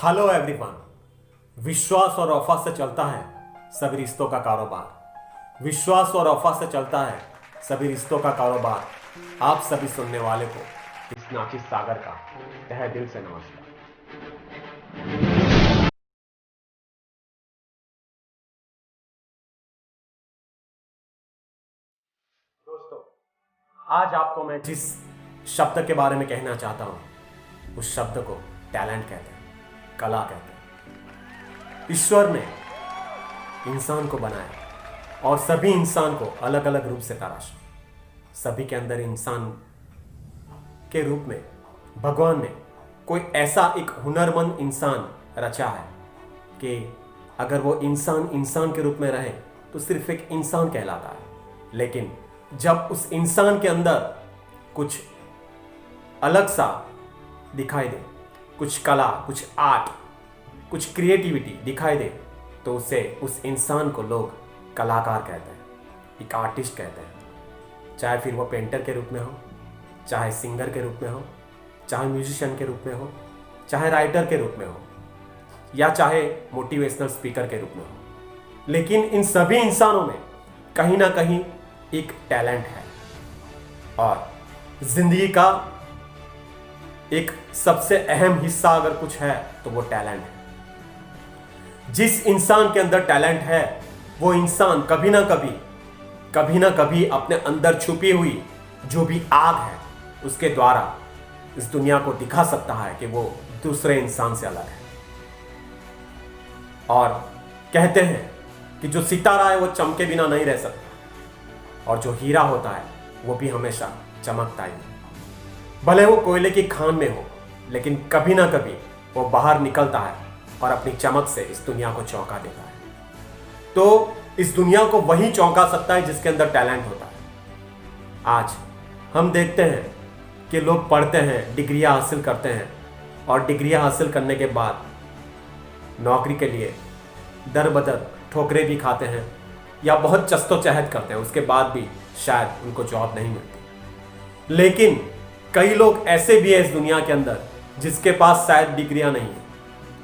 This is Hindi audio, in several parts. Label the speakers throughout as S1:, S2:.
S1: Hello everyone. विश्वास और वफा से चलता है सभी रिश्तों का कारोबार। विश्वास और वफा से चलता है सभी रिश्तों का कारोबार। आप सभी सुनने वाले को इस नाचिस सागर का तहे दिल से नमस्कार। दोस्तों, आज आपको मैं जिस शब्द के बारे में कहना चाहता हूं उस शब्द को टैलेंट कहते हैं, कला कहते हैं। ईश्वर ने इंसान को बनाया और सभी इंसान को अलग अलग रूप से तराशा। सभी के अंदर इंसान के रूप में भगवान ने कोई ऐसा एक हुनरमंद इंसान रचा है कि अगर वो इंसान के रूप में रहे तो सिर्फ एक इंसान कहलाता है। लेकिन जब उस इंसान के अंदर कुछ अलग सा दिखाई दे, कुछ कला, कुछ आर्ट, कुछ क्रिएटिविटी दिखाई दे, तो उस इंसान को लोग कलाकार कहते हैं, एक आर्टिस्ट कहते हैं। चाहे फिर वो पेंटर के रूप में हो, चाहे सिंगर के रूप में हो, चाहे म्यूजिशियन के रूप में हो, चाहे राइटर के रूप में हो, या चाहे मोटिवेशनल स्पीकर के रूप में हो। लेकिन इन सभी इंसानों में कहीं ना कहीं एक टैलेंट है और जिंदगी का एक सबसे अहम हिस्सा अगर कुछ है तो वो टैलेंट है। जिस इंसान के अंदर टैलेंट है वो इंसान कभी ना कभी अपने अंदर छुपी हुई जो भी आग है उसके द्वारा इस दुनिया को दिखा सकता है कि वो दूसरे इंसान से अलग है। और कहते हैं कि जो सितारा है वो चमके बिना नहीं रह सकता और जो हीरा होता है वो भी हमेशा चमकता ही है। भले वो कोयले की खान में हो, लेकिन कभी ना कभी वो बाहर निकलता है और अपनी चमक से इस दुनिया को चौंका देता है। तो इस दुनिया को वही चौंका सकता है जिसके अंदर टैलेंट होता है। आज हम देखते हैं कि लोग पढ़ते हैं, डिग्रियां हासिल करते हैं और डिग्रियां हासिल करने के बाद नौकरी के लिए दर बदर ठोकरें भी खाते हैं या बहुत चस्तोचहद करते हैं, उसके बाद भी शायद उनको जॉब नहीं मिलती। लेकिन कई लोग ऐसे भी हैं इस दुनिया के अंदर जिसके पास शायद डिग्रियां नहीं है,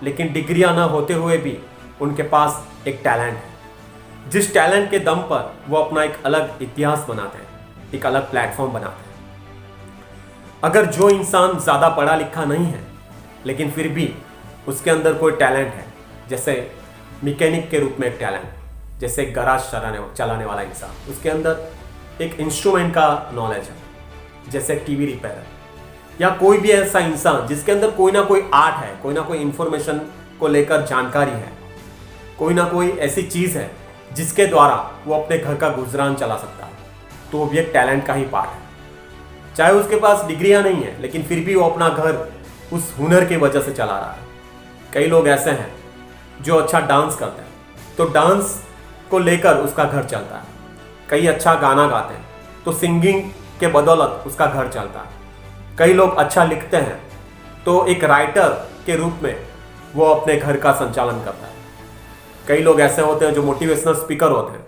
S1: लेकिन डिग्रियां ना होते हुए भी उनके पास एक टैलेंट है। जिस टैलेंट के दम पर वो अपना एक अलग इतिहास बनाते हैं, एक अलग प्लेटफॉर्म बनाते हैं। अगर जो इंसान ज़्यादा पढ़ा लिखा नहीं है लेकिन फिर भी उसके अंदर कोई टैलेंट है, जैसे मैकेनिक के रूप में एक टैलेंट, जैसे गराज चलाने वाला इंसान, उसके अंदर एक इंस्ट्रूमेंट का नॉलेज है, जैसे टीवी रिपेयर, या कोई भी ऐसा इंसान जिसके अंदर कोई ना कोई आर्ट है, कोई ना कोई इंफॉर्मेशन को लेकर जानकारी है, कोई ना कोई ऐसी चीज़ है जिसके द्वारा वो अपने घर का गुजरान चला सकता है, तो वो भी एक टैलेंट का ही पार्ट है। चाहे उसके पास डिग्रियां नहीं है लेकिन फिर भी वो अपना घर उस हुनर की वजह से चला रहा है। कई लोग ऐसे हैं जो अच्छा डांस करते हैं तो डांस को लेकर उसका घर चलता है। कई अच्छा गाना गाते हैं तो सिंगिंग के बदौलत उसका घर चलता है। कई लोग अच्छा लिखते हैं तो एक राइटर के रूप में वो अपने घर का संचालन करता है। कई लोग ऐसे होते हैं जो मोटिवेशनल स्पीकर होते हैं,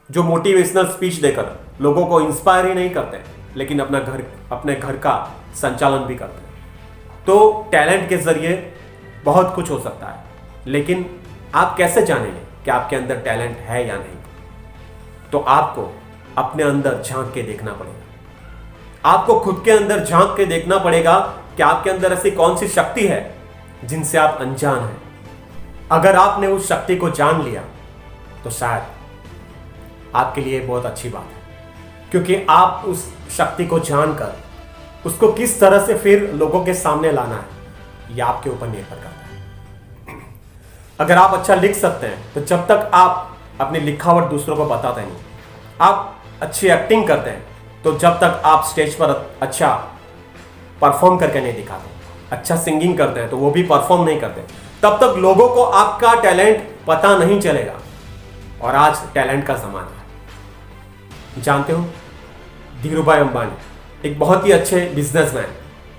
S1: जो मोटिवेशनल स्पीच देकर लोगों को इंस्पायर ही नहीं करते लेकिन अपने घर का संचालन भी करते हैं। तो टैलेंट के जरिए बहुत कुछ हो सकता है, लेकिन आप कैसे जानेंगे कि आपके अंदर टैलेंट है या नहीं? तो आपको अपने अंदर झांक के देखना पड़ेगा। आपको खुद के अंदर झांक के देखना पड़ेगा कि आपके अंदर ऐसी कौन सी शक्ति है जिनसे आप अनजान हैं। अगर आपने उस शक्ति को जान लिया तो शायद आपके लिए बहुत अच्छी बात है, क्योंकि आप उस शक्ति को जानकर उसको किस तरह से फिर लोगों के सामने लाना है यह आपके ऊपर निर्भर करता है। अगर आप अच्छा लिख सकते हैं तो जब तक आप अपनी लिखावट दूसरों को बताते नहीं, आप अच्छी एक्टिंग करते हैं तो जब तक आप स्टेज पर अच्छा परफॉर्म करके नहीं दिखाते, अच्छा सिंगिंग करते हैं तो वो भी परफॉर्म नहीं करते, तब तक लोगों को आपका टैलेंट पता नहीं चलेगा। और आज टैलेंट का जमाना है। जानते हो, धीरूभाई अंबानी एक बहुत ही अच्छे बिजनेसमैन,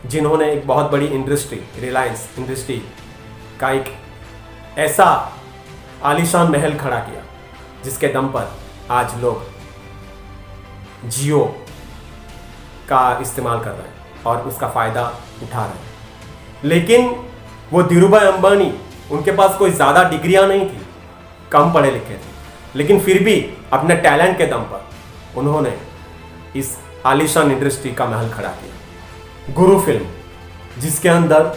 S1: जिन्होंने एक बहुत बड़ी इंडस्ट्री, रिलायंस इंडस्ट्री का एक ऐसा आलीशान महल खड़ा किया जिसके दम पर आज लोग जियो का इस्तेमाल कर रहे हैं और उसका फ़ायदा उठा रहे हैं। लेकिन वो धीरूभाई अंबानी, उनके पास कोई ज़्यादा डिग्रियां नहीं थी, कम पढ़े लिखे थे, लेकिन फिर भी अपने टैलेंट के दम पर उन्होंने इस आलीशान इंडस्ट्री का महल खड़ा किया। गुरु फिल्म, जिसके अंदर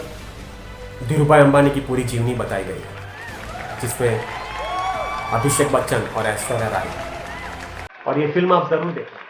S1: धीरूभाई अंबानी की पूरी जीवनी बताई गई है, जिसमें अभिषेक बच्चन और ऐश्वर्या राय, और ये फिल्म आप जरूर देखें।